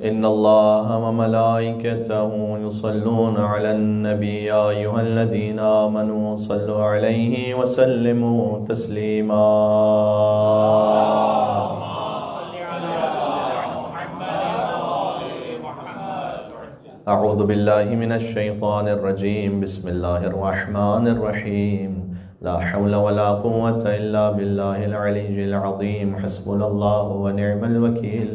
إن الله وملائكته يصلون على النبي يا أيها الذين آمنوا صلوا عليه وسلموا تسليما. أعوذ بالله من الشيطان الرجيم. بسم الله الرحمن الرحيم. لا حول ولا قوة إلا بالله العلي العظيم. حسبنا الله ونعم الوكيل،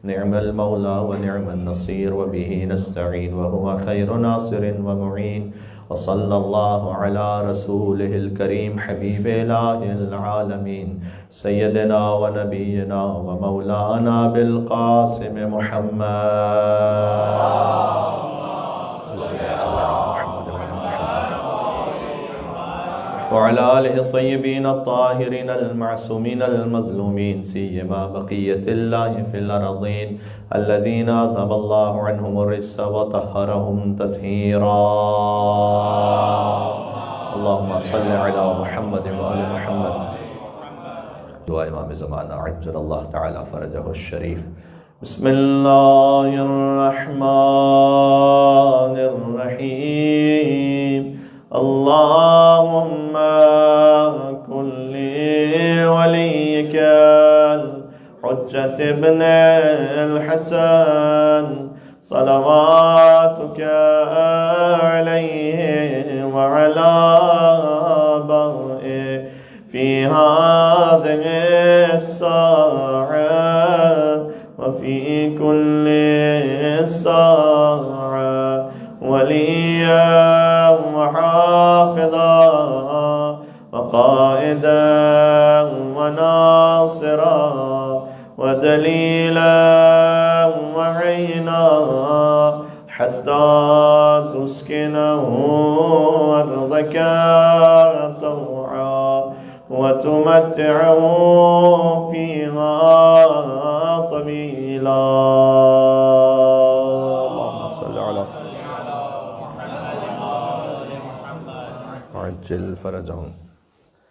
نعم المولى ونعم النصير، وبه نستعين وهو خير ناصر ومعين. وصلى الله على رسوله الكريم حبيب إله العالمين سيدنا ونبينا ومولانا بالقاسم محمد وعلى آله الطيبين الطاهرين المعصومين المظلومين، سيما بقية الله في الأرضين الذين أذهب الله عنهم الرجس وطهرهم تطهيرا. اللهم صل على محمد وآل محمد. دعاء امام زمانہ عجل اللہ تعالی فرجہ الشریف. بسم اللہ الرحمن الرحیم. اللهم كن لوليك الحجة ابن الحسن صلواتك عليه وعلى آبائه في هذه الساعة وفي كل ساعة وليا وحافظا وقائدا وناصرا ودليلا وعينا حتى تسكنه أرضك طوعا وتمتعه فيها طويلا. اللهم صل على عجل فرجہم.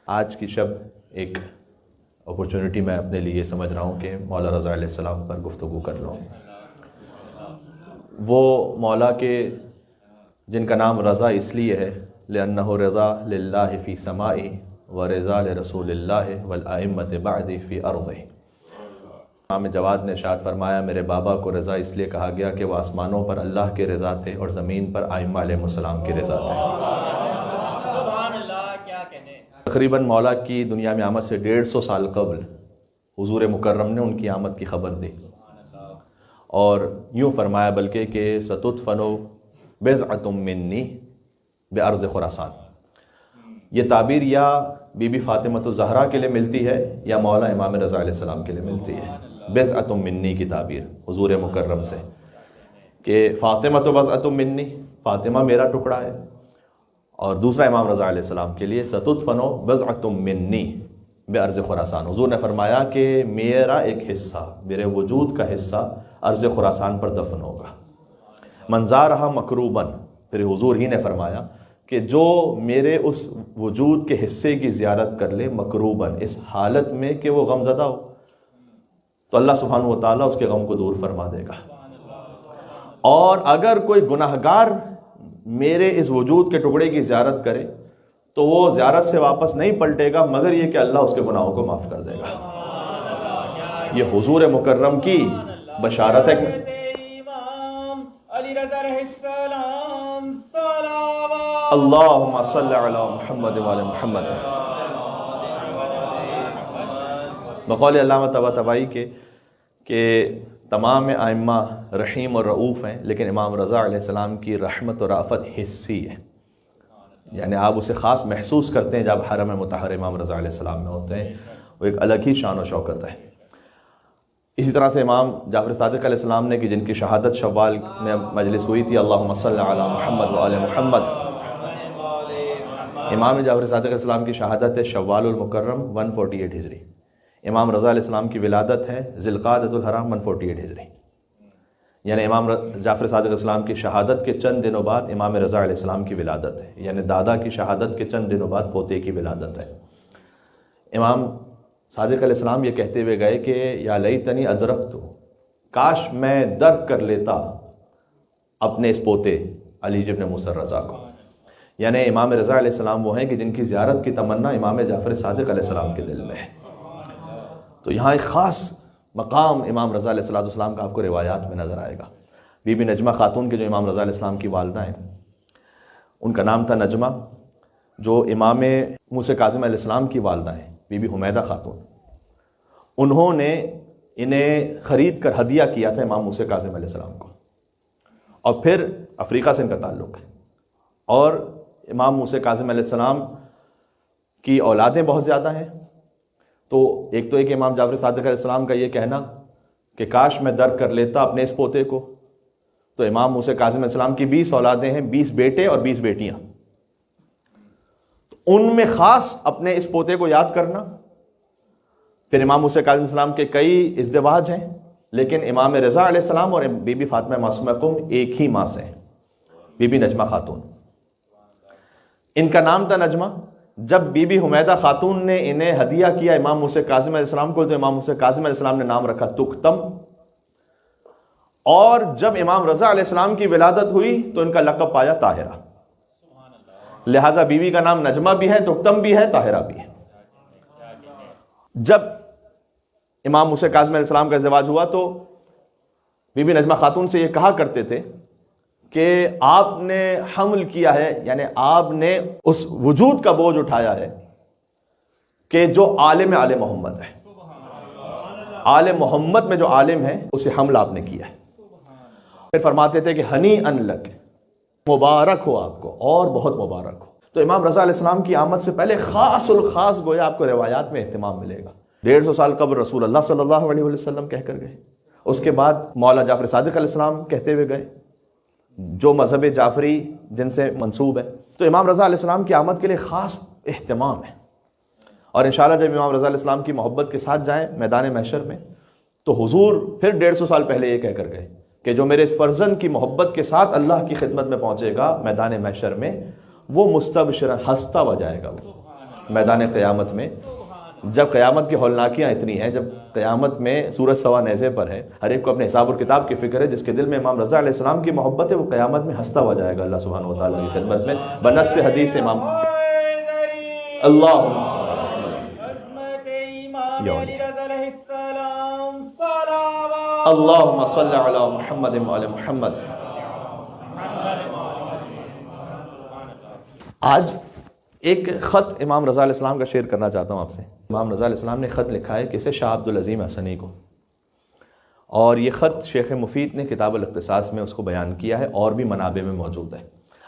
آج کی شب ایک اپورچونٹی میں اپنے لیے سمجھ رہا ہوں کہ مولا رضا علیہ السلام پر گفتگو کر لوں. وہ مولا کے جن کا نام رضا اس لیے ہے لأنہ رضا للہ فی سمائی و رضا لرسول اللہ والائمۃ بعد فی ارضہ. امام جواد نے ارشاد فرمایا میرے بابا کو رضا اس لیے کہا گیا کہ وہ آسمانوں پر اللہ کے رضا تھے اور زمین پر ائمہ علیہ السلام کی رضا تھے. تقریباً مولا کی دنیا میں آمد سے 150 سال قبل حضور مکرم نے ان کی آمد کی خبر دی اور یوں فرمایا بلکہ کہ ستدفن بضعۃ منی بارض خراسان. یہ تعبیر یا بی بی فاطمۃ الزہرا کے لیے ملتی ہے یا مولا امام رضا علیہ السلام کے لیے ملتی ہے. بضعۃ منی کی تعبیر حضور مکرم سے کہ فاطمۃ بضعۃ منی، فاطمہ میرا ٹکڑا ہے، اور دوسرا امام رضا علیہ السلام کے لیے ستدفن بضعۃ منی بارض خراسان. حضور نے فرمایا کہ میرا ایک حصہ، میرے وجود کا حصہ ارض خراسان پر دفن ہوگا. منظارہا مکروباً، پھر حضور ہی نے فرمایا کہ جو میرے اس وجود کے حصے کی زیارت کر لے مکروباً، اس حالت میں کہ وہ غم زدہ ہو، تو اللہ سبحانہ و تعالیٰ اس کے غم کو دور فرما دے گا. اور اگر کوئی گناہگار میرے اس وجود کے ٹکڑے کی زیارت کرے تو وہ زیارت سے واپس نہیں پلٹے گا مگر یہ کہ اللہ اس کے گناہوں کو معاف کر دے گا. یہ حضور مکرم کی بشارت ہے. اللہم صلی علی محمد وعلی محمد. بقول علامہ طباطبائی کے کہ تمام ائمہ رحیم اور رعوف ہیں لیکن امام رضا علیہ السلام کی رحمت و رافت حصی ہے، یعنی آپ اسے خاص محسوس کرتے ہیں جب حرم مطہر امام رضا علیہ السلام میں ہوتے ہیں. وہ ایک الگ ہی شان و شوکت ہے. اسی طرح سے امام جعفر صادق علیہ السلام نے کہ جن کی شہادت شوال میں مجلس ہوئی تھی، اللہم صلی علی محمد وآل محمد. امام جعفر صادق علیہ السلام کی شہادت ہے شوال المکرم 148 ہجری. امام رضا علیہ السلام کی ولادت ہے ذوالقعدۃ الحرام 148 ہجری. یعنی امام جعفر صادق علیہ السلام کی شہادت کے چند دنوں بعد امام رضا علیہ السلام کی ولادت ہے، یعنی دادا کی شہادت کے چند دنوں بعد پوتے کی ولادت ہے۔ امام صادق علیہ السلام یہ کہتے ہوئے گئے کہ یا لیتنی ادرکت، کاش میں درک کر لیتا اپنے اس پوتے علی ابن موسیٰ الرضا کو. یعنی امام رضا علیہ السلام وہ ہیں کہ جن کی زیارت کی تمنا امام جعفر صادق علیہ السلام کے دل میں ہے. تو یہاں ایک خاص مقام امام رضا علیہ السلام کا آپ کو روایات میں نظر آئے گا. بی بی نجمہ خاتون کے جو امام رضا علیہ السلام کی والدہ ہیں ان کا نام تھا نجمہ. جو امام موسیٰ کاظم علیہ السلام کی والدہ ہیں بی بی حمیدہ خاتون، انہوں نے انہیں خرید کر ہدیہ کیا تھا امام موسیٰ کاظم علیہ السلام کو. اور پھر افریقہ سے ان کا تعلق ہے. اور امام موسیٰ کاظم علیہ السلام کی اولادیں بہت زیادہ ہیں. تو ایک امام جعفر صادق علیہ السلام کا یہ کہنا کہ کاش میں درک کر لیتا اپنے اس پوتے کو. تو امام موسیٰ کاظم علیہ السلام کی 20 اولادیں ہیں، 20 بیٹے اور 20 بیٹیاں. ان میں خاص اپنے اس پوتے کو یاد کرنا. پھر امام موسیٰ کاظم علیہ السلام کے کئی ازدواج ہیں، لیکن امام رضا علیہ السلام اور بی بی فاطمہ معصومہ قم ایک ہی ماں سے ہیں، بی بی نجمہ خاتون. ان کا نام تھا نجمہ. جب بی بی حمیدہ خاتون نے انہیں ہدیہ کیا امام موسیٰ کاظم علیہ السلام کو، تو امام موسیٰ کاظم علیہ السلام نے نام رکھا تکتم. اور جب امام رضا علیہ السلام کی ولادت ہوئی تو ان کا لقب پایا طاہرہ. لہذا بیوی کا نام نجمہ بھی ہے، تکتم بھی ہے، طاہرہ بھی ہے. جب امام موسیٰ کاظم علیہ السلام کا ازدواج ہوا تو بی بی نجمہ خاتون سے یہ کہا کرتے تھے کہ آپ نے حمل کیا ہے، یعنی آپ نے اس وجود کا بوجھ اٹھایا ہے کہ جو عالم آل محمد ہے. آل محمد میں جو عالم ہے اسے حمل آپ نے کیا ہے. پھر فرماتے تھے کہ ہنی ان لک، مبارک ہو آپ کو اور بہت مبارک ہو. تو امام رضا علیہ السلام کی آمد سے پہلے خاص الخاص گویا آپ کو روایات میں اہتمام ملے گا. 150 سال قبل رسول اللہ صلی اللہ علیہ وسلم کہہ کر گئے. اس کے بعد مولا جعفر صادق علیہ السلام کہتے ہوئے گئے، جو مذہب جعفری جن سے منسوب ہے. تو امام رضا علیہ السلام کی آمد کے لیے خاص اہتمام ہے. اور انشاءاللہ جب امام رضا علیہ السلام کی محبت کے ساتھ جائیں میدان محشر میں تو حضور پھر 150 سال پہلے یہ کہہ کر گئے کہ جو میرے اس فرزند کی محبت کے ساتھ اللہ کی خدمت میں پہنچے گا میدان محشر میں، وہ مستبشرا ہنستا ہوا جائے گا. وہ میدان قیامت میں جب قیامت کی ہولناکیاں اتنی ہیں، جب قیامت میں سورج سوا نیزے پر ہے، ہر ایک کو اپنے حساب اور کتاب کی فکر ہے. جس کے دل میں امام رضا علیہ السلام کی محبت ہے وہ قیامت میں ہنستا ہوا جائے گا اللہ سبحانہ و تعالیٰ کی خدمت میں. بنص حدیث امام اللہم اللہم صلی علی محمد وعلی محمد. آج ایک خط امام رضا علیہ السلام کا شیئر کرنا چاہتا ہوں آپ سے. امام رضا علیہ السلام نے خط لکھا ہے کسے؟ شاہ عبدالعظیم حسنی کو. اور یہ خط شیخ مفید نے کتاب الاختصاص میں اس کو بیان کیا ہے اور بھی منابع میں موجود ہے.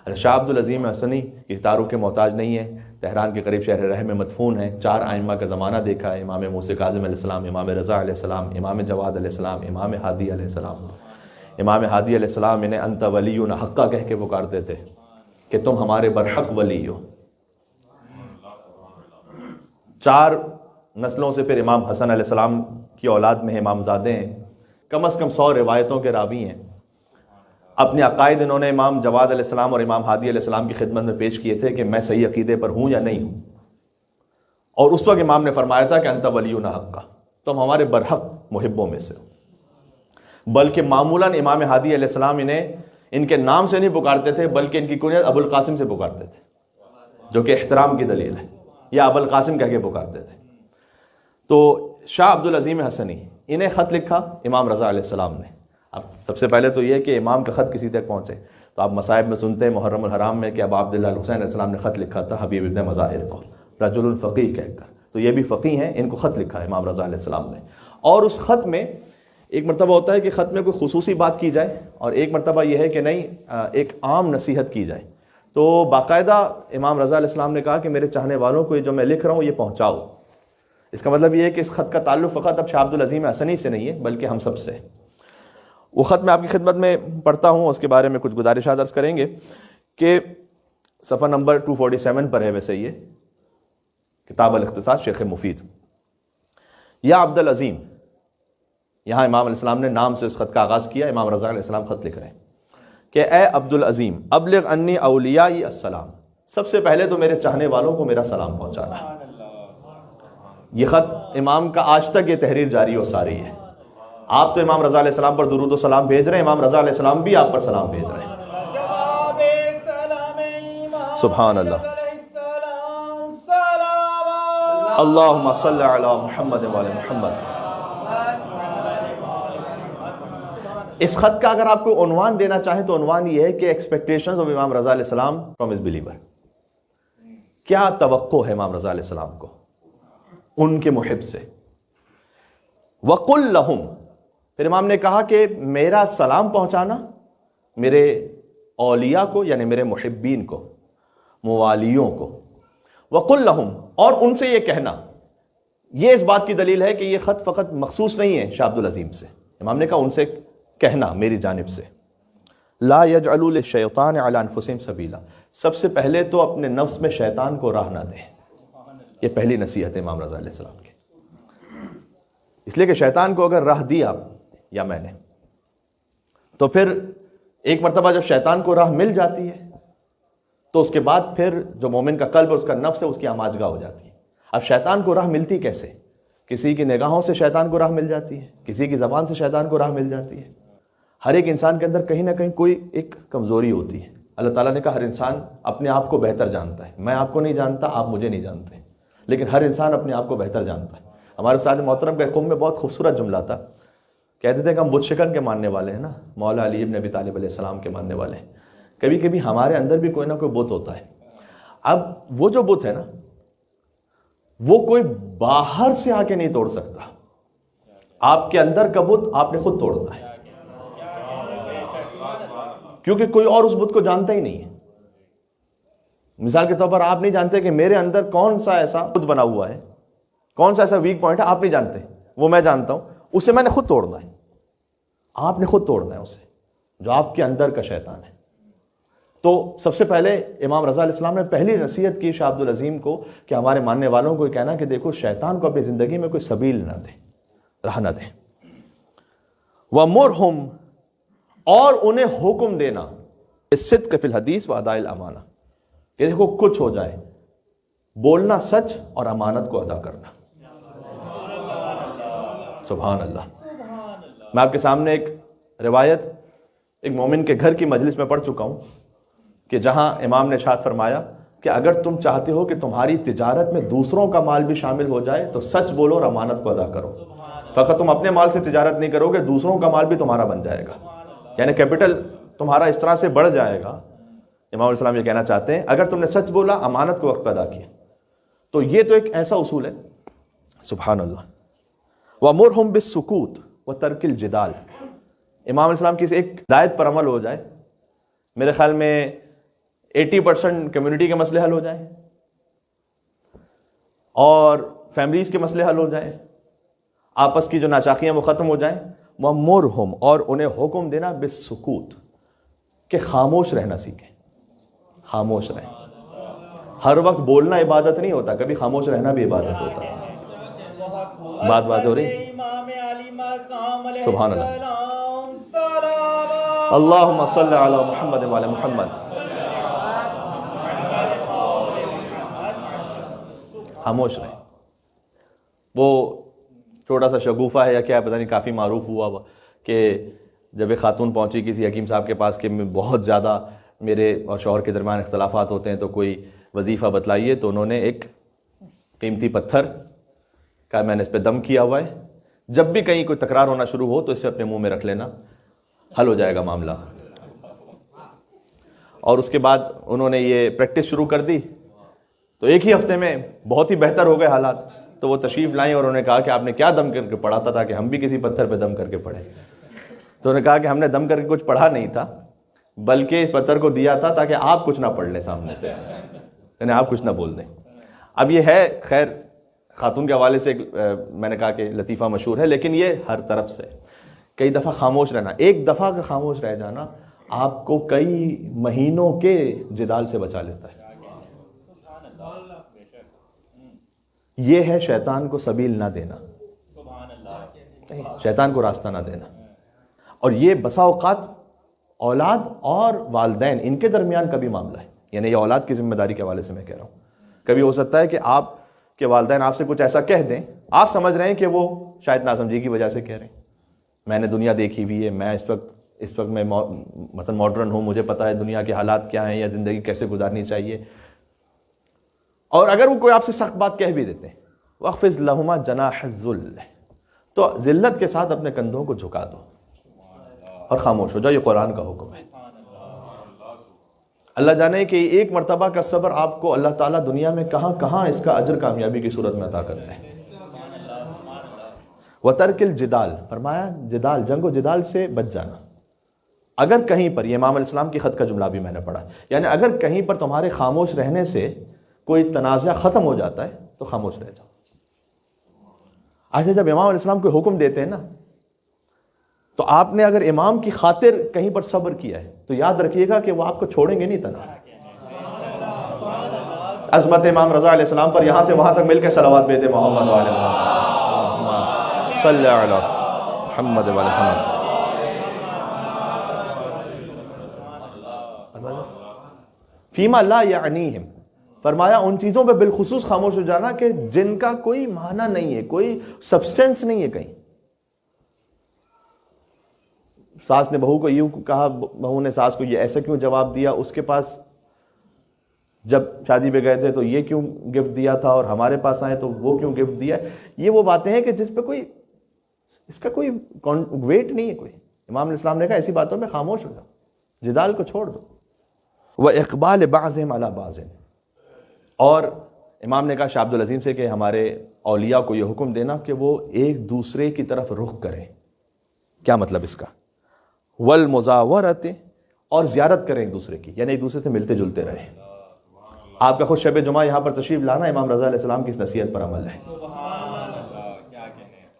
شاہ عبدالعظیم حسنی اس تعارف کے محتاج نہیں ہے. تہران کے قریب شہر رہ میں مدفون ہے. 4 ائمہ کا زمانہ دیکھا ہے. امام موسیٰ کاظم علیہ السلام، امام رضا علیہ السلام، امام جواد علیہ السلام، امام ہادی علیہ السلام. امام ہادی علیہ السلام انہیں انت ولی حقہ کہہ کے پکارتے تھے کہ تم ہمارے برحق ولی ہو. 4 نسلوں سے پھر امام حسن علیہ السلام کی اولاد میں امام زادے ہیں. کم از کم 100 روایتوں کے راوی ہیں. اپنے عقائد انہوں نے امام جواد علیہ السلام اور امام ہادی علیہ السلام کی خدمت میں پیش کیے تھے کہ میں صحیح عقیدے پر ہوں یا نہیں ہوں. اور اس وقت امام نے فرمایا تھا کہ انت ولینا حقہ، تم ہمارے برحق محبوں میں سے ہو. بلکہ معمولاً امام ہادی علیہ السلام انہیں ان کے نام سے نہیں پکارتے تھے بلکہ ان کی کنیت ابو القاسم سے پکارتے تھے، جو کہ احترام کی دلیل ہے، یا ابو القاسم کہہ کے پکارتے تھے. تو شاہ عبدالعظیم حسنی انہیں خط لکھا امام رضا علیہ السلام نے. اب سب سے پہلے تو یہ کہ امام کا خط کسی تک پہنچے. تو آپ مصائب میں سنتے ہیں محرم الحرام میں کہ ابا عبداللہ الحسین علیہ السلام نے خط لکھا تھا حبیب ابن مظاہر کو، رجل الفقیہ کہہ کر. تو یہ بھی فقیہ ہیں، ان کو خط لکھا ہے امام رضا علیہ السلام نے. اور اس خط میں ایک مرتبہ ہوتا ہے کہ خط میں کوئی خصوصی بات کی جائے، اور ایک مرتبہ یہ ہے کہ نہیں ایک عام نصیحت کی جائے. تو باقاعدہ امام رضا علیہ السلام نے کہا کہ میرے چاہنے والوں کو یہ جو میں لکھ رہا ہوں یہ پہنچاؤ. اس کا مطلب یہ ہے کہ اس خط کا تعلق فقط اب شاہ عبدالعظیم حسنی سے نہیں ہے بلکہ ہم سب سے. وہ خط میں آپ کی خدمت میں پڑھتا ہوں، اس کے بارے میں کچھ گزارشات عرض کریں گے کہ صفحہ نمبر 247 پر ہے ویسے یہ کتاب الاختصاص شیخ مفید. یا عبدالعظیم، یہاں امام علیہ السلام نے نام سے اس خط کا آغاز کیا. امام رضا علیہ السلام خط لکھ رہے ہیں کہ اے عبدالعظیم ابلغ انی اولیائی السلام، سب سے پہلے تو میرے چاہنے والوں کو میرا سلام پہنچانا. یہ خط امام کا آج تک یہ تحریر جاری و ساری ہے. آپ تو امام رضا علیہ السلام پر درود و سلام بھیج رہے ہیں، امام رضا علیہ السلام بھی آپ پر سلام بھیج رہے ہیں۔ سبحان اللہ۔ اللہم صلی علی محمد وعلی محمد۔ اس خط کا اگر آپ کو عنوان دینا چاہیں تو عنوان یہ ہے کہ ایکسپیکٹیشنز آف امام رضا علیہ السلام فرام ہز بلیور، کیا توقع ہے امام رضا علیہ السلام کو ان کے محب سے۔ وَقُلْ لَهُمْ، پھر امام نے کہا کہ میرا سلام پہنچانا میرے اولیاء کو، یعنی میرے محبین کو، موالیوں کو۔ وَقُلْ لَهُمْ، اور ان سے یہ کہنا، یہ اس بات کی دلیل ہے کہ یہ خط فقط مخصوص نہیں ہے شاہ عبدالعظیم سے، امام نے کہا ان سے کہنا میری جانب سے۔ لا يجعلوا للشیطان علی انفسہم سبیلا، سب سے پہلے تو اپنے نفس میں شیطان کو راہ نہ دیں، یہ پہلی نصیحت ہے امام رضا علیہ السلام کی۔ اس لیے کہ شیطان کو اگر راہ دی آپ یا میں نے، تو پھر ایک مرتبہ جب شیطان کو راہ مل جاتی ہے تو اس کے بعد پھر جو مومن کا قلب اور اس کا نفس ہے اس کی آماجگاہ ہو جاتی ہے۔ اب شیطان کو راہ ملتی کیسے؟ کسی کی نگاہوں سے شیطان کو راہ مل جاتی ہے، کسی کی زبان سے شیطان کو راہ مل جاتی ہے۔ ہر ایک انسان کے اندر کہیں نہ کہیں کوئی ایک کمزوری ہوتی ہے۔ اللہ تعالیٰ نے کہا ہر انسان اپنے آپ کو بہتر جانتا ہے، میں آپ کو نہیں جانتا، آپ مجھے نہیں جانتے، لیکن ہر انسان اپنے آپ کو بہتر جانتا ہے۔ ہمارے استاد محترم کے قوم میں بہت خوبصورت جملہ تھا، کہتے تھے کہ ہم بت شکن کے ماننے والے ہیں نا، مولا علی ابن ابی طالب علیہ السلام کے ماننے والے ہیں۔ کبھی کبھی ہمارے اندر بھی کوئی نہ کوئی بت ہوتا ہے۔ اب وہ جو بت ہے نا، وہ کوئی باہر سے آ کے نہیں توڑ سکتا، آپ کے اندر کا بت آپ نے خود توڑنا ہے، کیونکہ کوئی اور اس بت کو جانتا ہی نہیں ہے۔ مثال کے طور پر آپ نہیں جانتے کہ میرے اندر کون سا ایسا بت بنا ہوا ہے، کون سا ایسا ویک پوائنٹ ہے، آپ نہیں جانتے، وہ میں جانتا ہوں، اسے میں نے خود توڑنا ہے، آپ نے خود توڑنا ہے اسے، جو آپ کے اندر کا شیطان ہے۔ تو سب سے پہلے امام رضا علیہ السلام نے پہلی نصیحت کی شاہ عبدالعظیم کو کہ ہمارے ماننے والوں کو یہ کہنا کہ دیکھو شیطان کو اپنی زندگی میں کوئی سبیل نہ دیں، راہ نہ دیں۔ وَمُرْهُمْ، اور انہیں حکم دینا، الصدق فی الحدیث واداء الامانہ، کہ دیکھو کچھ ہو جائے، بولنا سچ اور امانت کو ادا کرنا۔ سبحان اللہ۔ میں آپ کے سامنے ایک روایت ایک مومن کے گھر کی مجلس میں پڑھ چکا ہوں کہ جہاں امام نے ارشاد فرمایا کہ اگر تم چاہتے ہو کہ تمہاری تجارت میں دوسروں کا مال بھی شامل ہو جائے تو سچ بولو اور امانت کو ادا کرو۔ فقط تم اپنے مال سے تجارت نہیں کرو گے، دوسروں کا مال بھی تمہارا بن جائے گا، یعنی کیپٹل تمہارا اس طرح سے بڑھ جائے گا۔ امام علیہ السلام یہ کہنا چاہتے ہیں اگر تم نے سچ بولا، امانت کو وقت پہ ادا کیا، تو یہ تو ایک ایسا اصول ہے۔ سبحان اللہ۔ وَمُرْهُمْ بِالسُّكُوتِ وَتَرْكِ الْجِدَالِ، امام علیہ السلام کی ایک ہدایت پر عمل ہو جائے، میرے خیال میں 80% کمیونٹی کے مسئلے حل ہو جائیں، اور فیملیز کے مسئلے حل ہو جائیں، آپس کی جو ناچاکیاں وہ ختم ہو جائیں۔ وَمُرْهُمْ، اور انہیں حکم دینا بِالسُّكُوتِ، کہ خاموش رہنا سیکھیں، خاموش رہیں۔ ہر وقت بولنا عبادت نہیں ہوتا، کبھی خاموش رہنا بھی عبادت ہوتا ہے۔ بات ہو رہی؟ سبحان اللہ۔ اللہم صلی علی محمد وعلی محمد۔ خاموش رہیں۔ وہ چھوٹا سا شگوفہ ہے یا کیا پتہ نہیں، کافی معروف ہوا کہ جب ایک خاتون پہنچی کسی حکیم صاحب کے پاس کہ بہت زیادہ میرے اور شوہر کے درمیان اختلافات ہوتے ہیں تو کوئی وظیفہ بتلائیے، تو انہوں نے ایک قیمتی پتھر کا، میں نے اس پہ دم کیا ہوا ہے، جب بھی کہیں کوئی تکرار ہونا شروع ہو تو اسے اپنے منہ میں رکھ لینا، حل ہو جائے گا معاملہ۔ اور اس کے بعد انہوں نے یہ پریکٹس شروع کر دی، تو ایک ہی ہفتے میں بہت ہی بہتر ہو گئے حالات۔ تو وہ تشریف لائیں اور انہوں نے کہا کہ آپ نے کیا دم کر کے پڑھا تھا کہ ہم بھی کسی پتھر پہ دم کر کے پڑھیں؟ تو انہوں نے کہا کہ ہم نے دم کر کے کچھ پڑھا نہیں تھا، بلکہ اس پتھر کو دیا تھا تاکہ آپ کچھ نہ پڑھ لیں سامنے سے، یعنی آپ کچھ نہ بول دیں۔ اب یہ ہے خیر خاتون کے حوالے سے میں نے کہا کہ لطیفہ مشہور ہے، لیکن یہ ہر طرف سے کئی دفعہ خاموش رہنا، ایک دفعہ کا خاموش رہ جانا آپ کو کئی مہینوں کے جدال سے بچا لیتا ہے۔ یہ ہے شیطان کو سبیل نہ دینا، شیطان کو راستہ نہ دینا۔ اور یہ بسا اوقات اولاد اور والدین ان کے درمیان کا بھی معاملہ ہے، یعنی یہ اولاد کی ذمہ داری کے حوالے سے میں کہہ رہا ہوں۔ کبھی ہو سکتا ہے کہ آپ کے والدین آپ سے کچھ ایسا کہہ دیں، آپ سمجھ رہے ہیں کہ وہ شاید ناسمجھی کی وجہ سے کہہ رہے ہیں، میں نے دنیا دیکھی ہوئی ہے، میں اس وقت میں مثلا ماڈرن ہوں، مجھے پتہ ہے دنیا کے حالات کیا ہیں یا زندگی کیسے گزارنی چاہیے. اور اگر وہ کوئی آپ سے سخت بات کہہ بھی دیتے ہیں، وَاخْفِضْ لَهُمَا جَنَاحَ الذُّلِّ، تو ذلت کے ساتھ اپنے کندھوں کو جھکا دو اور خاموش ہو جاؤ. یہ قرآن کا حکم ہے. اللہ جانے کہ ایک مرتبہ کا صبر آپ کو اللہ تعالیٰ دنیا میں کہاں کہاں اس کا اجر کامیابی کی صورت میں عطا کرتے ہیں. وَتَرْكِ الْجِدَالِ، فرمایا جدال، جنگ و جدال سے بچ جانا. اگر کہیں پر، یہ امام علیہ السلام کی خط کا جملہ بھی میں نے پڑھا، یعنی اگر کہیں پر تمہارے خاموش رہنے سے کوئی تنازع ختم ہو جاتا ہے تو خاموش رہ جاؤ. آج جب امام علیہ السلام کوئی حکم دیتے ہیں نا، تو آپ نے اگر امام کی خاطر کہیں پر صبر کیا ہے تو یاد رکھیے گا کہ وہ آپ کو چھوڑیں گے نہیں تنہا. عظمت امام رضا علیہ السلام پر یہاں سے وہاں تک مل کے صلوات بھیجتے محمد والے محمد صلی اللہ علیہ محمد والے محمد. فیما لا یعنیہم، فرمایا ان چیزوں پہ بالخصوص خاموش ہو جانا کہ جن کا کوئی معنی نہیں ہے، کوئی سبسٹنس نہیں ہے. کہیں ساس نے بہو کو یوں کہا، بہو نے ساس کو یہ ایسا کیوں جواب دیا، اس کے پاس جب شادی پہ گئے تھے تو یہ کیوں گفٹ دیا تھا، اور ہمارے پاس آئے تو وہ کیوں گفٹ دیا. یہ وہ باتیں ہیں کہ جس پہ کوئی اس کا کوئی ویٹ نہیں ہے کوئی. امام علیہ السلام نے کہا ایسی باتوں میں خاموش ہو جاؤ، جدال کو چھوڑ دو. وَإِقْبَالِ بَعْضِهِمْ عَلَى بَعْضٍ، اور امام نے کہا شاہ عبد العظیم سے کہ ہمارے اولیاء کو یہ حکم دینا کہ وہ ایک دوسرے کی طرف رخ کریں. کیا مطلب اس کا؟ وَالْمُزَاوَرَةِ، اور زیارت کریں ایک دوسرے کی، یعنی ایک دوسرے سے ملتے جلتے رہیں. آپ کا خود شب جمعہ یہاں پر تشریف لانا امام رضا علیہ السلام کی اس نصیحت پر عمل ہے.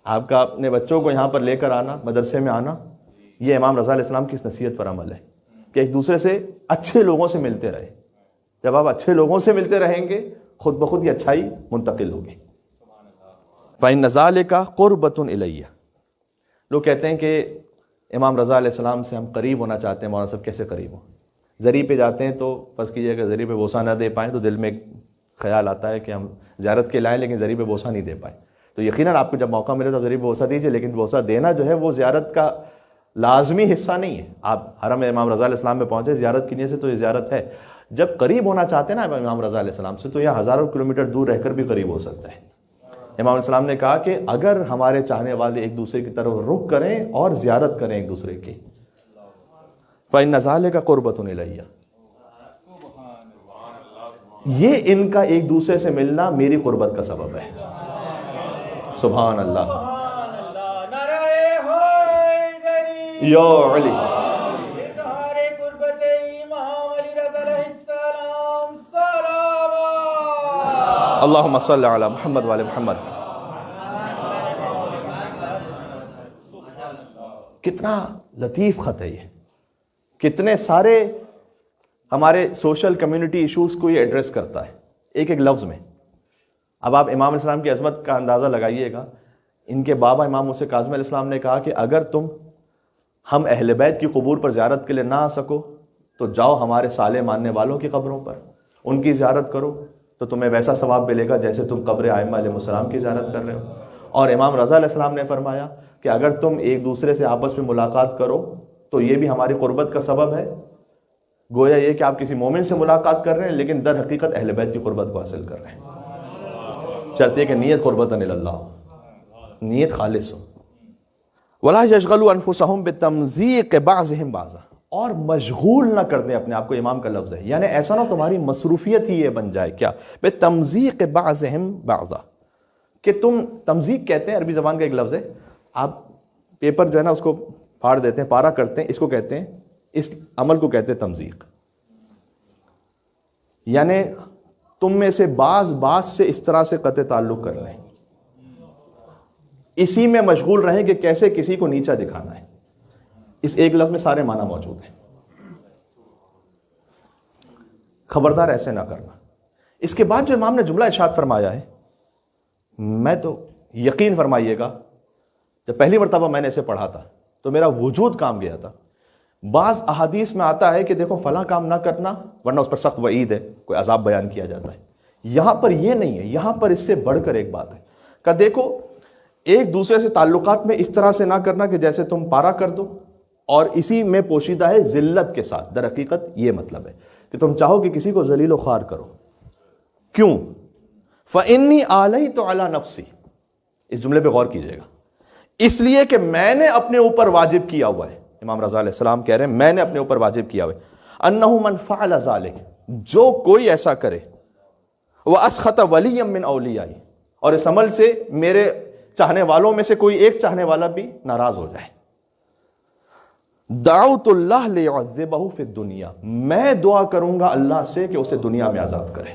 آپ کا اپنے بچوں کو یہاں پر لے کر آنا، مدرسے میں آنا، یہ امام رضا علیہ السلام کی اس نصیحت پر عمل ہے کہ ایک دوسرے سے اچھے لوگوں سے ملتے رہیں. جب آپ اچھے لوگوں سے ملتے رہیں گے خود بخود یہ اچھائی منتقل ہوگی. فَإِنَّ ذَلِكَ قُرْبَةٌ إِلَيَّ، لوگ کہتے ہیں کہ امام رضا علیہ السلام سے ہم قریب ہونا چاہتے ہیں. مولانا صاحب کیسے قریب ہوں؟ زری پہ جاتے ہیں تو فرض کیجئے کہ زری پہ بوسہ نہ دے پائیں تو دل میں ایک خیال آتا ہے کہ ہم زیارت کے لائیں لیکن زری پہ بوسہ نہیں دے پائیں. تو یقیناً آپ کو جب موقع ملے تو زری پہ بوسہ دیجئے، لیکن بوسہ دینا جو ہے وہ زیارت کا لازمی حصہ نہیں ہے. آپ حرم امام رضا علیہ السلام میں پہنچے زیارت کی نیت سے تو یہ زیارت ہے. جب قریب ہونا چاہتے ہیں نا امام رضا علیہ السلام سے تو یہ ہزاروں کلومیٹر دور رہ کر بھی قریب ہو سکتا ہے. امام علیہ السلام نے کہا کہ اگر ہمارے چاہنے والے ایک دوسرے کی طرف رخ کریں اور زیارت کریں ایک دوسرے کی، فَإِنَّ ذَلِكَ قُرْبَةٌ إِلَيَّ، یہ ان کا ایک دوسرے سے ملنا میری قربت کا سبب ہے. سبحان اللہ. یا علی، اللہم صلی علی محمد وعلی محمد. کتنا لطیف خط ہے یہ، کتنے سارے ہمارے سوشل کمیونٹی ایشوز کو یہ ایڈریس کرتا ہے ایک ایک لفظ میں. اب آپ امام علیہ السلام کی عظمت کا اندازہ لگائیے گا. ان کے بابا امام موسیٰ کاظم علیہ السلام نے کہا کہ اگر تم ہم اہل بیت کی قبور پر زیارت کے لیے نہ آ سکو تو جاؤ ہمارے صالح ماننے والوں کی قبروں پر، ان کی زیارت کرو تو تمہیں ویسا ثواب ملے گا جیسے تم قبر ائمہ علیہ السلام کی زیارت کر رہے ہو. اور امام رضا علیہ السلام نے فرمایا کہ اگر تم ایک دوسرے سے آپس میں ملاقات کرو تو یہ بھی ہماری قربت کا سبب ہے. گویا یہ کہ آپ کسی مومن سے ملاقات کر رہے ہیں لیکن در حقیقت اہل بیت کی قربت کو حاصل کر رہے ہیں. چاہتے ہیں کہ نیت قربتاً اللہ، نیت خالص ہو. وَلَا يَشْغَلُوا أَنفُسَهُمْ بِتَمْزِيقِ بَعْضِهِمْ بَعْضًا، اور مشغول نہ کر دیں اپنے آپ کو. امام کا لفظ ہے، یعنی ایسا نہ تمہاری مصروفیت ہی یہ بن جائے کیا بِتَمْزِيقِ بَعْضِهِمْ بَعْضًا، کہ تم تمزیق کہتے ہیں، عربی زبان کا ایک لفظ ہے. آپ پیپر جو ہے نا اس کو پھاڑ دیتے ہیں، پارا کرتے ہیں، اس کو کہتے ہیں، اس عمل کو کہتے ہیں تمزیق. یعنی تم میں سے بعض سے اس طرح سے قطع تعلق کر لیں، اسی میں مشغول رہیں کہ کیسے کسی کو نیچا دکھانا ہے. اس ایک لفظ میں سارے معنی موجود ہیں. خبردار ایسے نہ کرنا. اس کے بعد جو امام نے جملہ ارشاد فرمایا ہے، میں تو یقین فرمائیے گا جب پہلی مرتبہ میں نے اسے پڑھا تھا تو میرا وجود کام گیا تھا. بعض احادیث میں آتا ہے کہ دیکھو فلاں کام نہ کرنا ورنہ اس پر سخت وعید ہے، کوئی عذاب بیان کیا جاتا ہے. یہاں پر یہ نہیں ہے، یہاں پر اس سے بڑھ کر ایک بات ہے کہ دیکھو ایک دوسرے سے تعلقات میں اس طرح سے نہ کرنا کہ جیسے تم پارا کر دو، اور اسی میں پوشیدہ ہے ذلت کے ساتھ۔ در حقیقت یہ مطلب ہے کہ تم چاہو کہ کسی کو ذلیل و خوار کرو۔ کیوں؟ فَإِنِّي آلَيْتُ عَلَى نَفْسِي، اس جملے پہ غور کیجئے گا، اس لیے کہ میں نے اپنے اوپر واجب کیا ہوا ہے۔ امام رضا علیہ السلام کہہ رہے ہیں میں نے اپنے اوپر واجب کیا ہوا ہے، أَنَّهُ مَنْ فَعَلَ ذَلِكَ، جو کوئی ایسا کرے، وَأَسْخَطَ وَلِيًّا مِّنْ أَوْلِيَائِي، اور اس عمل سے میرے چاہنے والوں میں سے کوئی ایک چاہنے والا بھی ناراض ہو جائے، دعوت اللہ لیعذبہ فی الدنیا، میں دعا کروں گا اللہ سے کہ اسے دنیا میں عذاب کرے۔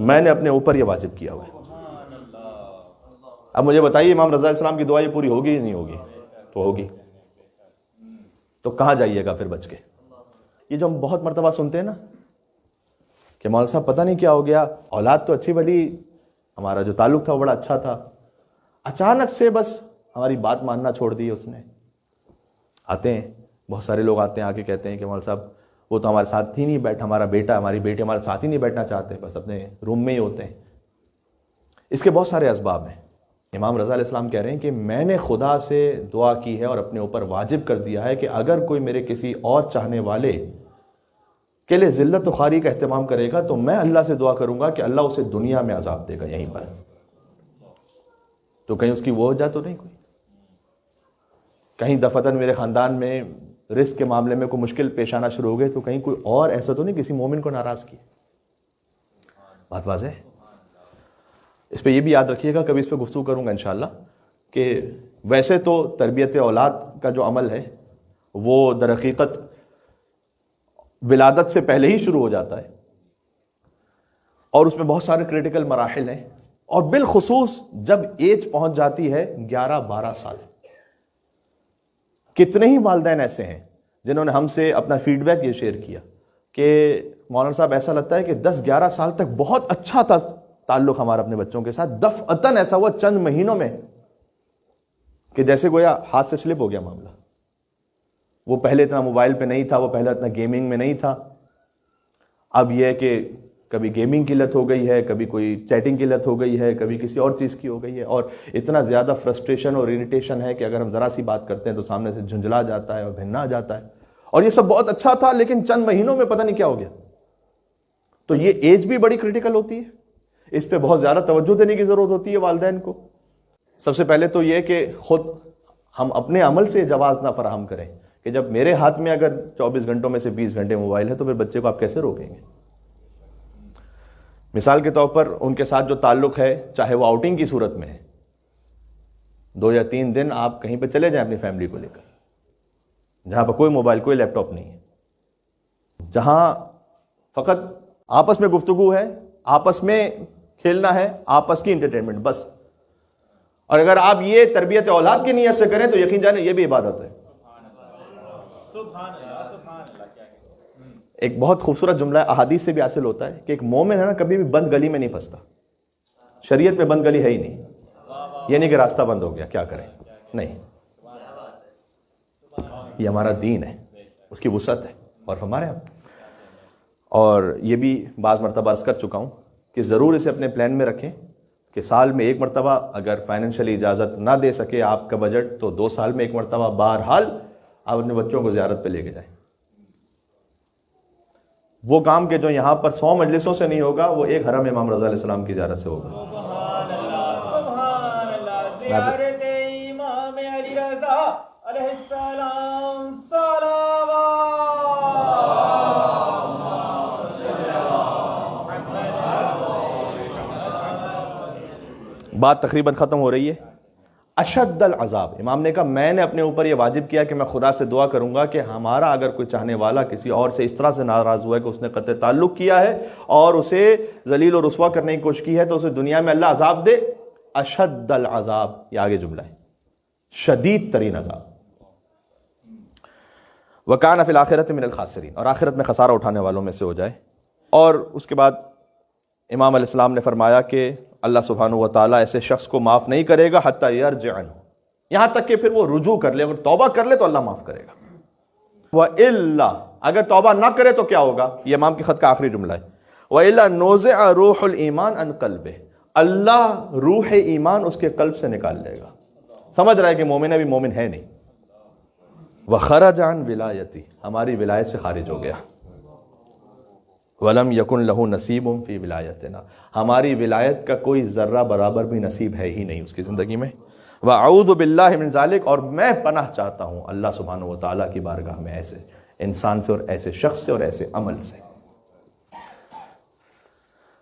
میں نے اپنے اوپر یہ واجب کیا ہوا ہے۔ اب مجھے بتائیے امام رضا علیہ السلام کی دعا یہ پوری ہوگی یا نہیں ہوگی؟ تو ہوگی، تو کہاں جائیے گا پھر بچ کے؟ یہ جو ہم بہت مرتبہ سنتے ہیں نا کہ مولانا صاحب پتہ نہیں کیا ہو گیا، اولاد تو اچھی بھلی، ہمارا جو تعلق تھا وہ بڑا اچھا تھا، اچانک سے بس ہماری بات ماننا چھوڑ دی اس نے۔ آتے ہیں بہت سارے لوگ آتے ہیں، آ کے کہتے ہیں کہ مولانا صاحب وہ تو ہمارے ساتھ ہی نہیں بیٹھا، ہمارا بیٹا ہماری بیٹی ہمارے ساتھ ہی نہیں بیٹھنا چاہتے، بس اپنے روم میں ہی ہوتے ہیں۔ اس کے بہت سارے اسباب ہیں۔ امام رضا علیہ السلام کہہ رہے ہیں کہ میں نے خدا سے دعا کی ہے اور اپنے اوپر واجب کر دیا ہے کہ اگر کوئی میرے کسی اور چاہنے والے کے لیے ذلت و خواری کا اہتمام کرے گا تو میں اللہ سے دعا کروں گا کہ اللہ اسے دنیا میں عذاب دے گا یہیں پر۔ تو کہیں اس کی وہ وجہ تو نہیں کوئی، کہیں دفتن میرے خاندان میں رزق کے معاملے میں کوئی مشکل پیش آنا شروع ہو گئے تو کہیں کوئی اور ایسا تو نہیں کسی مومن کو ناراض کیا؟ بات واضح ہے۔ اس پہ یہ بھی یاد رکھیے گا، کبھی اس پہ گفتگو کروں گا انشاءاللہ، کہ ویسے تو تربیت اولاد کا جو عمل ہے وہ در حقیقت ولادت سے پہلے ہی شروع ہو جاتا ہے، اور اس میں بہت سارے کریٹیکل مراحل ہیں، اور بالخصوص جب ایج پہنچ جاتی ہے 11-12 سال۔ کتنے ہی والدین ایسے ہیں جنہوں نے ہم سے اپنا فیڈ بیک یہ شیئر کیا کہ مولانا صاحب ایسا لگتا ہے کہ 10-11 سال تک بہت اچھا تھا تعلق ہمارا اپنے بچوں کے ساتھ، دفعتاً ایسا ہوا چند مہینوں میں کہ جیسے گویا ہاتھ سے سلپ ہو گیا معاملہ۔ وہ پہلے اتنا موبائل پہ نہیں تھا، وہ پہلے اتنا گیمنگ میں نہیں تھا، اب یہ ہے کہ کبھی گیمنگ کی لت ہو گئی ہے، کبھی کوئی چیٹنگ کی لت ہو گئی ہے، کبھی کسی اور چیز کی ہو گئی ہے، اور اتنا زیادہ فرسٹریشن اور اریٹیشن ہے کہ اگر ہم ذرا سی بات کرتے ہیں تو سامنے سے جھنجھلا جاتا ہے اور بھننا آ جاتا ہے، اور یہ سب بہت اچھا تھا لیکن چند مہینوں میں پتہ نہیں کیا ہو گیا۔ تو یہ ایج بھی بڑی کریٹیکل ہوتی ہے، اس پہ بہت زیادہ توجہ دینے کی ضرورت ہوتی ہے والدین کو۔ سب سے پہلے تو یہ کہ خود ہم اپنے عمل سے جواز نہ فراہم کریں کہ جب میرے ہاتھ میں اگر 24 گھنٹوں میں سے 20 گھنٹے موبائل ہے تو پھر بچے کو آپ کیسے روکیں گے؟ مثال کے طور پر ان کے ساتھ جو تعلق ہے، چاہے وہ آؤٹنگ کی صورت میں ہے، 2 یا 3 دن آپ کہیں پہ چلے جائیں اپنی فیملی کو لے کر، جہاں پر کوئی موبائل کوئی لیپ ٹاپ نہیں ہے، جہاں فقط آپس میں گفتگو ہے، آپس میں کھیلنا ہے، آپس کی انٹرٹینمنٹ بس۔ اور اگر آپ یہ تربیت اولاد کی نیت سے کریں تو یقین جانیں یہ بھی عبادت ہے۔ ایک بہت خوبصورت جملہ احادیث سے بھی حاصل ہوتا ہے کہ ایک مومن ہے نا کبھی بھی بند گلی میں نہیں پھنستا۔ شریعت میں بند گلی ہے ہی نہیں، یہ نہیں کہ راستہ بند ہو گیا کیا کریں، نہیں، یہ ہمارا دین ہے، اس کی وسعت ہے، اور ہمارے ہم، اور یہ بھی بعض مرتبہ عرض کر چکا ہوں کہ ضرور اسے اپنے پلان میں رکھیں کہ سال میں 1 مرتبہ اگر فائنینشلی اجازت نہ دے سکے آپ کا بجٹ تو 2 سال میں 1 مرتبہ بہرحال آپ اپنے بچوں کو زیارت پہ لے کے جائیں۔ وہ کام کہ جو یہاں پر 100 مجلسوں سے نہیں ہوگا وہ ایک حرم امام رضا علیہ السلام کی زیارت سے ہوگا۔ سبحان اللہ، سبحان اللہ، زیارت امام علی رضا علیہ السلام، صلوات۔ بات تقریباً ختم ہو رہی ہے۔ اشد العذاب، امام نے کہا میں نے اپنے اوپر یہ واجب کیا کہ میں خدا سے دعا کروں گا کہ ہمارا اگر کوئی چاہنے والا کسی اور سے اس طرح سے ناراض ہوا ہے کہ اس نے قطع تعلق کیا ہے اور اسے ذلیل و رسوا کرنے کی کوشش کی ہے تو اسے دنیا میں اللہ عذاب دے۔ اشد العذاب، یہ آگے جملہ ہے، شدید ترین عذاب۔ وَكَانَ فِي الْآخِرَةِ مِنَ الْخَاسِرِينَ، اور آخرت میں خسارہ اٹھانے والوں میں سے ہو جائے۔ اور اس کے بعد امام علیہ السلام نے فرمایا کہ اللہ سبحانہ و تعالیٰ ایسے شخص کو معاف نہیں کرے گا حتیٰ یرجع عنہ، یہاں تک کہ پھر وہ رجوع کر لے، اگر توبہ کر لے تو اللہ معاف کرے گا۔ وَإِلَّا، اگر توبہ نہ کرے تو کیا ہوگا؟ یہ امام کے خط کا آخری جملہ ہے۔ وَإِلَّا نُوزِعَ رُوحُ الْإِيمَانِ عَنْ قَلْبِهِ، اللہ روح ایمان اس کے قلب سے نکال لے گا۔ سمجھ رہا ہے کہ مومن ہے، بھی مومن ہے نہیں. وَخَرَجَ عَنْ وِلَایَتِهِ، ہماری ولایت سے خارج ہو گیا. وَلَمْ يَكُنْ لَهُ نَصِيبٌ فِي وِلَایَتِنَا، ہماری ولایت کا کوئی ذرہ برابر بھی نصیب ہے ہی نہیں اس کی زندگی میں. وَأَعُوذُ بِاللَّهِ مِنْ ذَلِكَ، اور میں پناہ چاہتا ہوں اللہ سبحانہ و تعالیٰ کی بارگاہ میں ایسے انسان سے اور ایسے شخص سے اور ایسے عمل سے.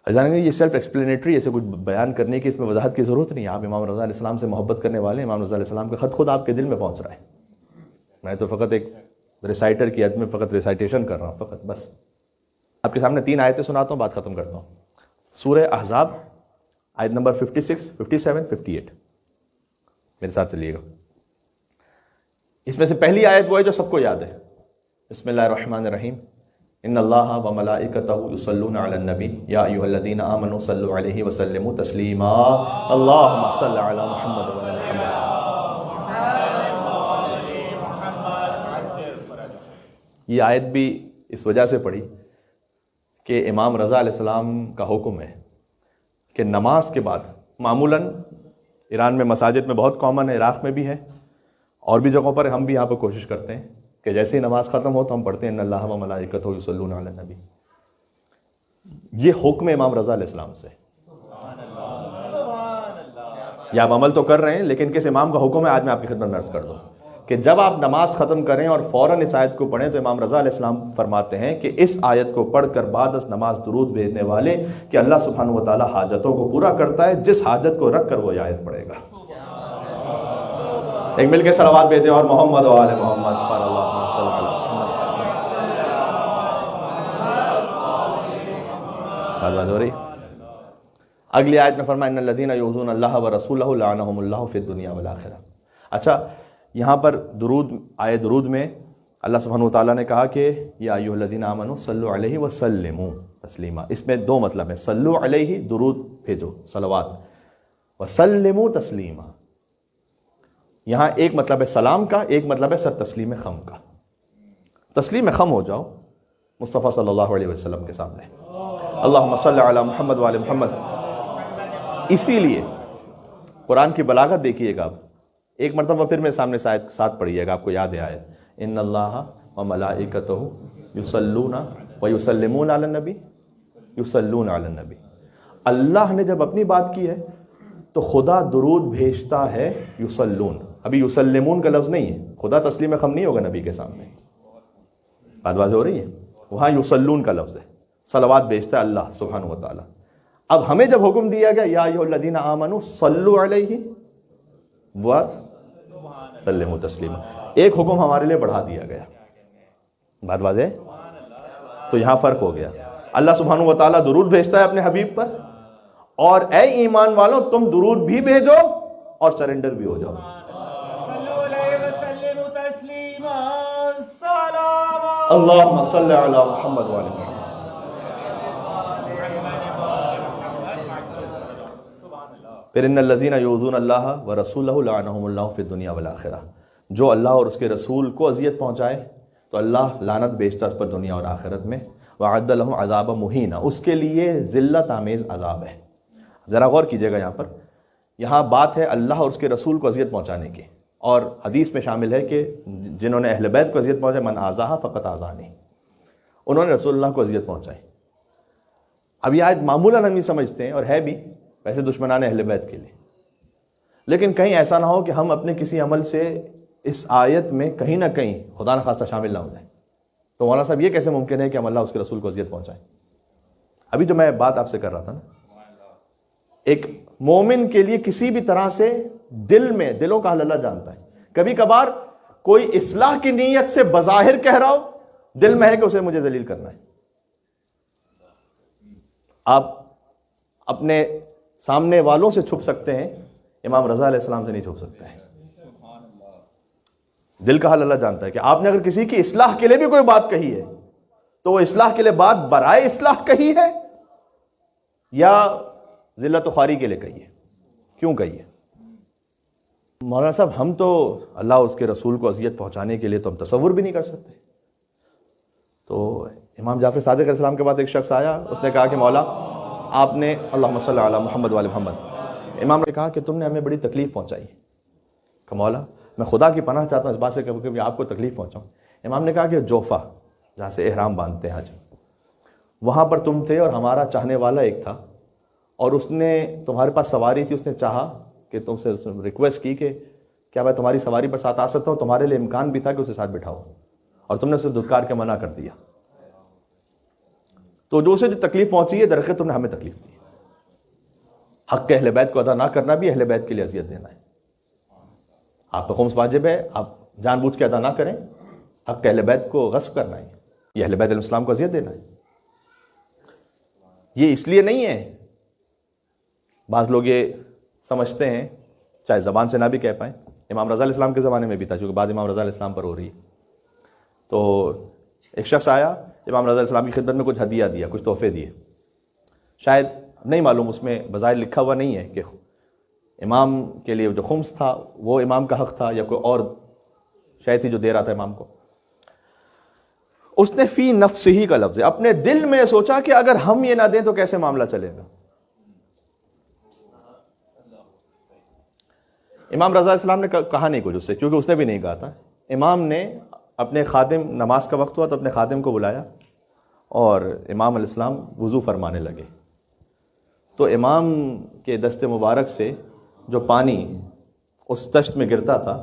جانیں یہ سیلف ایکسپلینیٹری، ایسے کچھ بیان کرنے کی اس میں وضاحت کی ضرورت نہیں. آپ امام رضا علیہ السلام سے محبت کرنے والے ہیں، امام رضا علیہ السلام کا خط خود آپ کے دل میں پہنچ رہا ہے. میں تو فقط ایک ریسائٹر کی حد میں فقط ریسائٹیشن کر رہا ہوں، فقط بس. آپ کے سامنے 3 آیتیں سناتا ہوں، بات ختم کرتا ہوں. سورہ احزاب آیت نمبر 56، 57، 58، میرے ساتھ چلیے گا. اس میں سے پہلی آیت وہ ہے جو سب کو یاد ہے. بسم اللہ الرحمن الرحیم. ان اللہ وملائکتہ یصلون علی النبی یا ایھا الذین آمنوا صلوا علیہ وسلموا تسلیما اللہم صل علی محمد وعلی محمد. یہ آیت بھی اس وجہ سے پڑھی کہ امام رضا علیہ السلام کا حکم ہے کہ نماز کے بعد، معمولاً ایران میں مساجد میں بہت کامن ہے، عراق میں بھی ہے، اور بھی جگہوں پر ہم بھی یہاں پہ کوشش کرتے ہیں کہ جیسے ہی نماز ختم ہو تو ہم پڑھتے ہیں ان اللہ و ملائکتہ یصلون علی النبی. یہ حکم امام رضا علیہ السلام سے. یہ آپ عمل تو کر رہے ہیں، لیکن کس امام کا حکم ہے آج میں آپ کی خدمت میں عرض کر دوں کہ جب آپ نماز ختم کریں اور فوراً اس آیت کو پڑھیں تو امام رضا علیہ السلام فرماتے ہیں کہ اس آیت کو پڑھ کر بعد از نماز درود بھیجنے والے کہ اللہ سبحانہ و تعالیٰ حاجتوں کو پورا کرتا ہے، جس حاجت کو رکھ کر وہ آیت پڑھے گا. ایک مل کے صلوات بھیجیں اور محمد و آل محمد پر اللہم صل علی محمد. ہو رہی اگلی آیت میں فرمایا ان الذین یؤذون اللہ ورسولہ لعنہم اللہ فی الدنیا والآخرہ. اچھا، یہاں پر درود، آئے درود میں اللہ سبحانہ وتعالیٰ نے کہا کہ یا ایھا الذین آمنوا صلوا علیہ وسلموا تسلیما. اس میں 2 مطلب ہیں، صلو علیہ درود بھیجو صلوات، وسلموا تسلیما. یہاں ایک مطلب ہے سلام کا، ایک مطلب ہے سر تسلیم خم کا. تسلیم خم ہو جاؤ مصطفیٰ صلی اللہ علیہ وسلم کے سامنے، اللہم صل علی محمد وعلی محمد. اسی لیے قرآن کی بلاغت دیکھیے گا. آپ ایک مرتبہ پھر میرے سامنے ساتھ پڑھیے گا، آپ کو یاد ہے آیت ان اللہ وملائکتہ یصلون ویسلمون علی النبی، یصلون علی النبی. اللہ نے جب اپنی بات کی ہے تو خدا درود بھیجتا ہے یصلون. ابھی یسلمون کا لفظ نہیں ہے، خدا تسلیم خم نہیں ہوگا نبی کے سامنے. بات واضح ہو رہی ہے؟ وہاں یصلون کا لفظ ہے، صلوات بھیجتا ہے اللہ سبحانہ و تعالیٰ. اب ہمیں جب حکم دیا گیا یا ایھا الذین آمنوا صلوا علیہ وسلموا تسلیما، ایک حکم ہمارے لیے بڑھا دیا گیا. بات واضح ہے؟ تو یہاں فرق ہو گیا. اللہ سبحانہ و تعالیٰ درود بھیجتا ہے اپنے حبیب پر، اور اے ایمان والوں تم درود بھی بھیجو اور سرنڈر بھی ہو جاؤ. اللہم صل علی محمد وعلی محمد. پھر ان الذین یؤذون اللہ ورسولہ لعنہم اللہ فی الدنیا والآخرہ. جو اللہ اور اس کے رسول کو اذیت پہنچائے تو اللہ لعنت بھیجتا اس پر دنیا اور آخرت میں. وعد لہم عذابا مہینا، اس کے لیے ذلت آمیز عذاب ہے. ذرا غور کیجئے گا، یہاں بات ہے اللہ اور اس کے رسول کو اذیت پہنچانے کی، اور حدیث میں شامل ہے کہ جنہوں نے اہل بیت کو اذیت پہنچائی من آذاہا فقط آذانی، انہوں نے رسول اللہ کو اذیت پہنچائی. اب یہ آیت معمولاً ہم یہ سمجھتے ہیں، اور ہے بھی ویسے دشمنان اہل بیت کے لیے، لیکن کہیں ایسا نہ ہو کہ ہم اپنے کسی عمل سے اس آیت میں کہیں نہ کہیں خدا نخواستہ شامل نہ ہو جائیں. تو مولانا صاحب یہ کیسے ممکن ہے کہ ہم اللہ اس کے رسول کو اذیت پہنچائیں؟ ابھی جو میں بات آپ سے کر رہا تھا نا، ایک مومن کے لیے کسی بھی طرح سے دلوں کا حال اللہ جانتا ہے. کبھی کبھار کوئی اصلاح کی نیت سے بظاہر کہہ رہا ہو، دل میں ہے کہ اسے مجھے ذلیل کرنا ہے. آپ اپنے سامنے والوں سے چھپ سکتے ہیں، امام رضا علیہ السلام سے نہیں چھپ سکتے ہیں. دل کا حال اللہ جانتا ہے کہ آپ نے اگر کسی کی اصلاح کے لیے بھی کوئی بات کہی ہے تو وہ اصلاح کے لیے بات برائے اصلاح کہی ہے یا ذلت و خواری کے لیے کہی ہے، کیوں کہی ہے؟ مولانا صاحب ہم تو اللہ اور اس کے رسول کو اذیت پہنچانے کے لیے تو ہم تصور بھی نہیں کر سکتے. تو امام جعفر صادق علیہ السلام کے بعد ایک شخص آیا، اس نے کہا کہ مولا آپ نے اللہم صلی علی محمد وعلی محمد. امام نے کہا کہ تم نے ہمیں بڑی تکلیف پہنچائی، کہ مولا میں خدا کی پناہ چاہتا ہوں اس بات سے کہ کبھی آپ کو تکلیف پہنچاؤں. امام نے کہا کہ جوفہ جہاں سے احرام باندھتے ہیں حج، وہاں پر تم تھے اور ہمارا چاہنے والا ایک تھا، اور اس نے تمہارے پاس سواری تھی، اس نے چاہا کہ تم سے ریکویسٹ کی کہ کیا میں تمہاری سواری پر ساتھ آ سکتا ہوں. تمہارے لیے امکان بھی تھا کہ اسے ساتھ بٹھاؤ، اور تم نے اسے دھتکار کے منع کر دیا. تو جو اسے جو تکلیف پہنچی ہے درحقیقت تم نے ہمیں تکلیف دی. حق اہل بیت کو ادا نہ کرنا بھی اہل بیت کے لیے اذیت دینا ہے. آپ پر خمس واجب ہے، آپ جان بوجھ کے ادا نہ کریں. حق اہل بیت کو غصب کرنا ہے، یہ اہل بیت علیہ السلام کو اذیت دینا ہے. یہ اس لیے نہیں ہے، بعض لوگ یہ سمجھتے ہیں، چاہے زبان سے نہ بھی کہہ پائیں. امام رضا علیہ السلام کے زمانے میں بھی تھا، چونکہ بعد امام رضا علیہ السلام پر ہو رہی ہے. تو ایک شخص آیا امام رضا علیہ السلام کی خدمت میں، کچھ ہدیہ دیا، کچھ تحفے دیے. شاید نہیں معلوم، اس میں بظاہر لکھا ہوا نہیں ہے کہ امام کے لیے جو خمس تھا وہ امام کا حق تھا یا کوئی اور شاید تھی جو دے رہا تھا امام کو. اس نے فی نفس ہی کا لفظ ہے، اپنے دل میں سوچا کہ اگر ہم یہ نہ دیں تو کیسے معاملہ چلے گا. امام رضا علیہ السلام نے کہا نہیں کچھ اس سے، کیونکہ اس نے بھی نہیں کہا تھا. امام نے اپنے خادم، نماز کا وقت ہوا تو اپنے خادم کو بلایا اور امام علیہ السلام وضو فرمانے لگے. تو امام کے دست مبارک سے جو پانی اس تشت میں گرتا تھا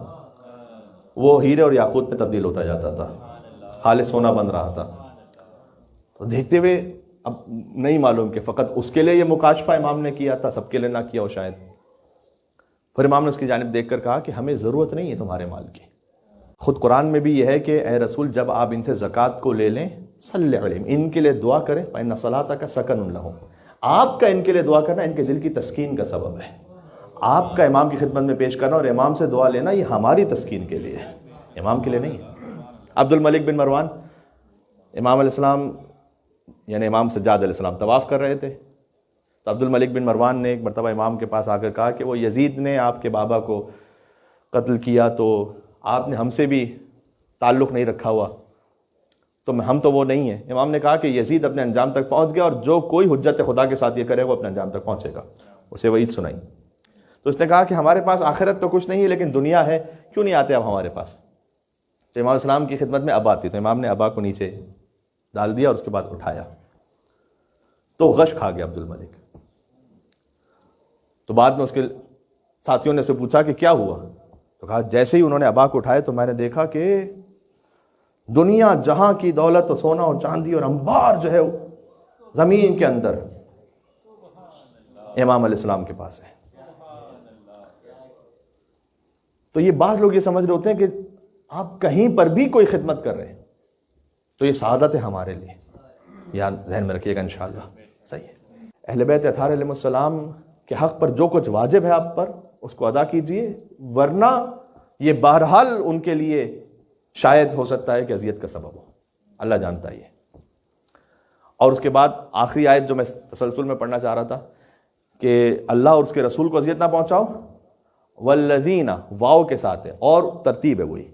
وہ ہیرے اور یاقوت میں تبدیل ہوتا جاتا تھا، خالص سونا بن رہا تھا. تو دیکھتے ہوئے اب نہیں معلوم کہ فقط اس کے لیے یہ مکاشفہ امام نے کیا تھا، سب کے لیے نہ کیا ہو شاید. پھر امام نے اس کی جانب دیکھ کر کہا کہ ہمیں ضرورت نہیں ہے تمہارے مال کی. خود قرآن میں بھی یہ ہے کہ اے رسول جب آپ ان سے زکوٰۃ کو لے لیں صلی علیہم، ان کے لیے دعا کریں، فإن صلاتک سکن لہم. آپ کا ان کے لیے دعا کرنا ان کے دل کی تسکین کا سبب ہے. آپ کا امام کی خدمت میں پیش کرنا اور امام سے دعا لینا یہ ہماری تسکین کے لیے ہے، امام کے لیے نہیں ہے. عبد الملک بن مروان، امام علیہ السلام یعنی امام سجاد علیہ السلام طواف کر رہے تھے. تو عبد الملک بن مروان نے ایک مرتبہ امام کے پاس آ کر کہا کہ وہ یزید نے آپ کے بابا کو قتل کیا تو آپ نے ہم سے بھی تعلق نہیں رکھا ہوا، تو ہم تو وہ نہیں ہیں. امام نے کہا کہ یزید اپنے انجام تک پہنچ گیا، اور جو کوئی حجت خدا کے ساتھ یہ کرے وہ اپنے انجام تک پہنچے گا. اسے وعید سنائی. تو اس نے کہا کہ ہمارے پاس آخرت تو کچھ نہیں ہے لیکن دنیا ہے، کیوں نہیں آتے اب ہمارے پاس. تو امام السلام کی خدمت میں ابا تھی، تو امام نے ابا کو نیچے ڈال دیا اور اس کے بعد اٹھایا. تو غش کھا گیا عبد الملک. تو بعد میں اس کے ساتھیوں نے اسے پوچھا کہ کیا ہوا. تو کہا جیسے ہی انہوں نے ابا کو اٹھائے تو میں نے دیکھا کہ دنیا جہاں کی دولت و سونا اور چاندی اور انبار جو ہے زمین کے اندر امام علیہ السلام کے پاس ہے. تو یہ بعض لوگ یہ سمجھ رہے ہوتے ہیں کہ آپ کہیں پر بھی کوئی خدمت کر رہے ہیں تو یہ سعادت ہے ہمارے لیے. یاد ذہن میں رکھیے گا انشاءاللہ. صحیح ہے. اہل بیت اطہار علیہ السلام کے حق پر جو کچھ واجب ہے آپ پر اس کو ادا کیجئے، ورنہ یہ بہرحال ان کے لیے شاید ہو سکتا ہے کہ اذیت کا سبب ہو. اللہ جانتا ہے یہ. اور اس کے بعد آخری آیت جو میں تسلسل میں پڑھنا چاہ رہا تھا کہ اللہ اور اس کے رسول کو اذیت نہ پہنچاؤ. والذین واو کے ساتھ ہے اور ترتیب ہے وہی،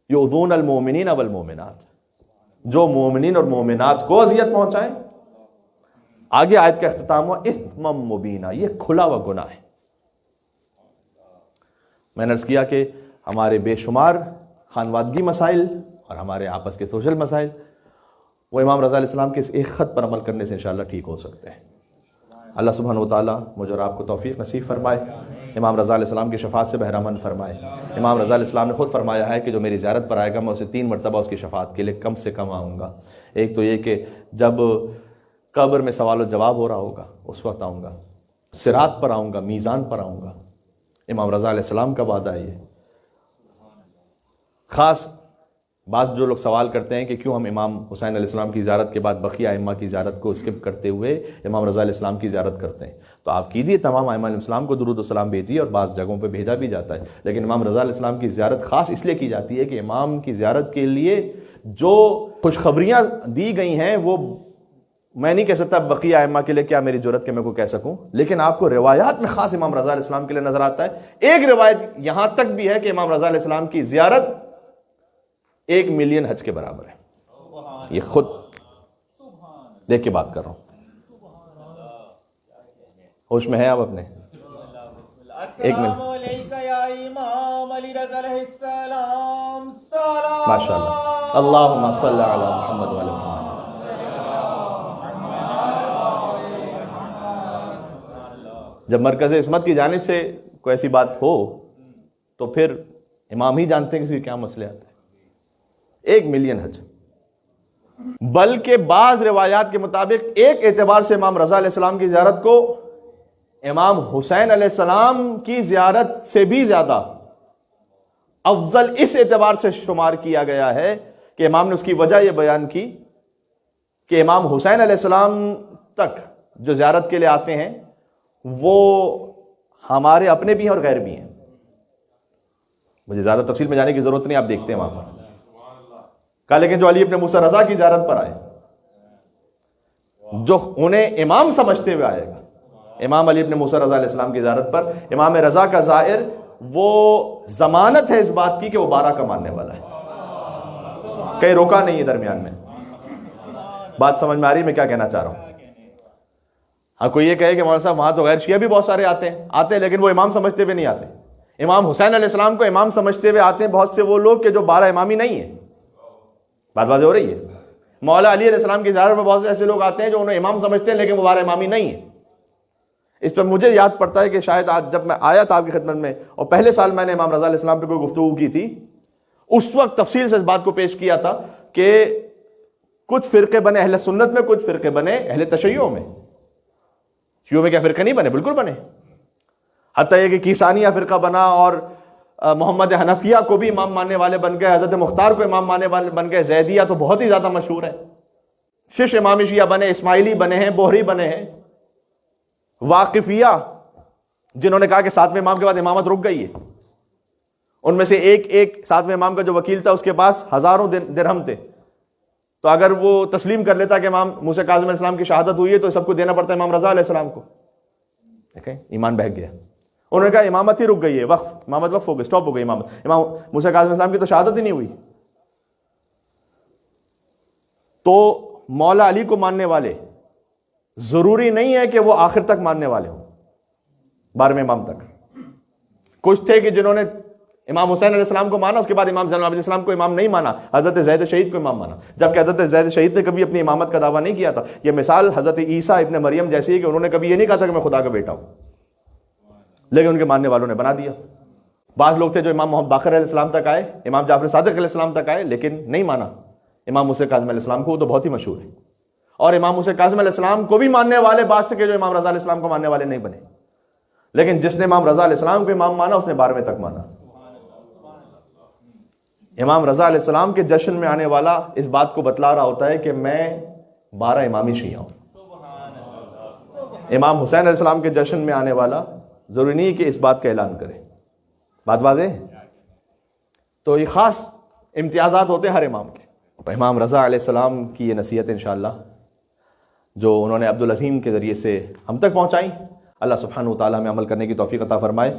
یؤذون المؤمنین والمؤمنات، جو مومنین اور مومنات کو اذیت پہنچائیں. آگے آیت کا اختتام ہوا اثما مبینہ، یہ کھلا ہوا گناہ ہے. میں نے عرض کیا کہ ہمارے بے شمار خانوادگی مسائل اور ہمارے آپس کے سوشل مسائل وہ امام رضا علیہ السلام کے اس ایک خط پر عمل کرنے سے انشاءاللہ ٹھیک ہو سکتے ہیں. اللہ سبحانہ و تعالیٰ مجھے اور آپ کو توفیق نصیب فرمائے، امام رضا علیہ السلام کی شفاعت سے بہرامند فرمائے. امام رضا علیہ السلام نے خود فرمایا ہے کہ جو میری زیارت پر آئے گا میں اسے 3 مرتبہ اس کی شفاعت کے لیے کم سے کم آؤں گا. ایک تو یہ کہ جب قبر میں سوال و جواب ہو رہا ہوگا اس وقت آؤں گا، صراط پر آؤں گا، میزان پر آؤں گا. امام رضا علیہ السلام کا وعدہ ہے یہ. خاص بعض جو لوگ سوال کرتے ہیں کہ کیوں ہم امام حسین علیہ السلام کی زیارت کے بعد بقیہ ائمہ کی زیارت کو اسکپ کرتے ہوئے امام رضا علیہ السلام کی زیارت کرتے ہیں. تو آپ کیجیے، تمام ائمہ علیہ السلام کو درود و سلام بھیجیے، اور بعض جگہوں پہ بھیجا بھی جاتا ہے. لیکن امام رضا علیہ السلام کی زیارت خاص اس لیے کی جاتی ہے کہ امام کی زیارت کے لیے جو خوشخبریاں دی گئی ہیں وہ میں نہیں کہہ سکتا بقیہ ائمہ کے لیے، کیا میری جرت کہ میں کو کہہ سکوں، لیکن آپ کو روایات میں خاص امام رضا علیہ السلام کے لیے نظر آتا ہے. ایک روایت یہاں تک بھی ہے کہ امام رضا علیہ السلام کی زیارت 1 ملین حج کے برابر ہے. یہ خود دیکھ کے بات کر رہا ہوں. ہوش میں ہے آپ اپنے؟ ایک منٹ. السلام علیکہ یا امام علی رضا علیہ السلام. سلام ماشاء اللہ. اللہم صلی علی محمد وعلی محمد. جب مرکز عصمت کی جانب سے کوئی ایسی بات ہو تو پھر امام ہی جانتے ہیں کسی کے کیا مسئلے آتے ہیں. 1 ملین حج. بلکہ بعض روایات کے مطابق ایک اعتبار سے امام رضا علیہ السلام کی زیارت کو امام حسین علیہ السلام کی زیارت سے بھی زیادہ افضل اس اعتبار سے شمار کیا گیا ہے کہ امام نے اس کی وجہ یہ بیان کی کہ امام حسین علیہ السلام تک جو زیارت کے لیے آتے ہیں وہ ہمارے اپنے بھی ہیں اور غیر بھی ہیں. مجھے زیادہ تفصیل میں جانے کی ضرورت نہیں, آپ دیکھتے ہیں وہاں پر. کہا لیکن جو علی ابن موسیٰ رضا کی زیارت پر آئے, جو انہیں امام سمجھتے ہوئے آئے گا, امام علی ابن موسیٰ رضا علیہ السلام کی زیارت پر امام رضا کا زائر وہ ضمانت ہے اس بات کی کہ وہ 12 کا ماننے والا ہے, کہیں روکا نہیں ہے درمیان میں. بات سمجھ میں آ رہی ہے میں کیا کہنا چاہ رہا ہوں؟ ہاں کوئی یہ کہے کہ مولانا صاحب وہاں تو غیر شیعہ بھی بہت سارے آتے ہیں لیکن وہ امام سمجھتے ہوئے نہیں آتے. امام حسین علیہ السلام کو امام سمجھتے ہوئے آتے ہیں بہت سے وہ لوگ کہ جو 12 امامی نہیں ہیں. بات واضح ہو رہی ہے؟ مولا علی علیہ السلام کی زیارت میں بہت سے ایسے لوگ آتے ہیں جو انہیں امام سمجھتے ہیں لیکن وہ 12 امامی نہیں ہیں. اس پر مجھے یاد پڑتا ہے کہ شاید آج جب میں آیا تھا آپ کی خدمت میں اور پہلے سال میں نے امام رضا علیہ السلام پہ کوئی گفتگو کی تھی, اس وقت تفصیل سے اس بات کو پیش کیا تھا کہ کچھ فرقے بنے اہل سنت میں, کچھ فرقے بنے اہل تشیع میں. شیعوں میں کیا فرقے نہیں بنے؟ بالکل بنے. حتیٰ یہ کہ کیسانیہ فرقہ بنا اور محمد حنفیہ کو بھی امام ماننے والے بن گئے, حضرت مختار کو امام ماننے والے بن گئے. زیدیہ تو بہت ہی زیادہ مشہور ہے. شش امام شیعہ بنے, اسماعیلی بنے ہیں, بوہری بنے ہیں, واقفیہ جنہوں نے کہا کہ 7ویں امام کے بعد امامت رک گئی ہے. ان میں سے ایک 7ویں امام کا جو وکیل تھا اس کے پاس ہزاروں درہم تھے, تو اگر وہ تسلیم کر لیتا کہ امام موسیٰ کاظم علیہ السلام کی شہادت ہوئی ہے تو سب کو دینا پڑتا ہے امام رضا علیہ السلام کو. دیکھیں ایمان بہک گیا. انہوں نے کہا امامت ہی رک گئی ہے, امامت وقف ہو گئی, سٹاپ ہو گئی امامت. امام موسیٰ کاظم علیہ السلام کی تو شہادت ہی نہیں ہوئی. تو مولا علی کو ماننے والے ضروری نہیں ہے کہ وہ آخر تک ماننے والے ہوں, 12ویں امام تک. کچھ تھے کہ جنہوں نے امام حسین علیہ السلام کو مانا, اس کے بعد امام زین علیہ السلام کو امام نہیں مانا, حضرت زید شہید کو امام مانا, جبکہ حضرت زید شہید نے کبھی اپنی امامت کا دعویٰ نہیں کیا تھا. یہ مثال حضرت عیسیٰ ابن مریم جیسی ہے کہ انہوں نے کبھی یہ نہیں کہا تھا کہ میں خدا کا بیٹا ہوں, لیکن ان کے ماننے والوں نے بنا دیا. بعض لوگ تھے جو امام محمد باقر علیہ السلام تک آئے, امام جعفر صادق علیہ السلام تک آئے, لیکن نہیں مانا امام موسیٰ کاظم علیہ السلام کو. وہ تو بہت ہی مشہور ہے. اور امام موسیٰ کاظم علیہ السلام کو بھی ماننے والے بعض تھے کہ جو امام رضا علیہ السلام کو ماننے والے نہیں بنے, لیکن جس نے امام رضا علیہ السلام کو امام مانا اس نے 12ویں تک مانا. امام رضا علیہ السلام کے جشن میں آنے والا اس بات کو بتلا رہا ہوتا ہے کہ میں 12 امامی شیعہ ہوں. امام حسین علیہ السلام کے جشن میں آنے والا ضروری نہیں کہ اس بات کا اعلان کرے. بات واضح ہے؟ تو یہ خاص امتیازات ہوتے ہیں ہر امام کے. امام رضا علیہ السلام کی یہ نصیحت انشاءاللہ جو انہوں نے عبدالعظیم کے ذریعے سے ہم تک پہنچائیں, اللہ سبحانہ و تعالیٰ ہمیں عمل کرنے کی توفیق عطا فرمائے.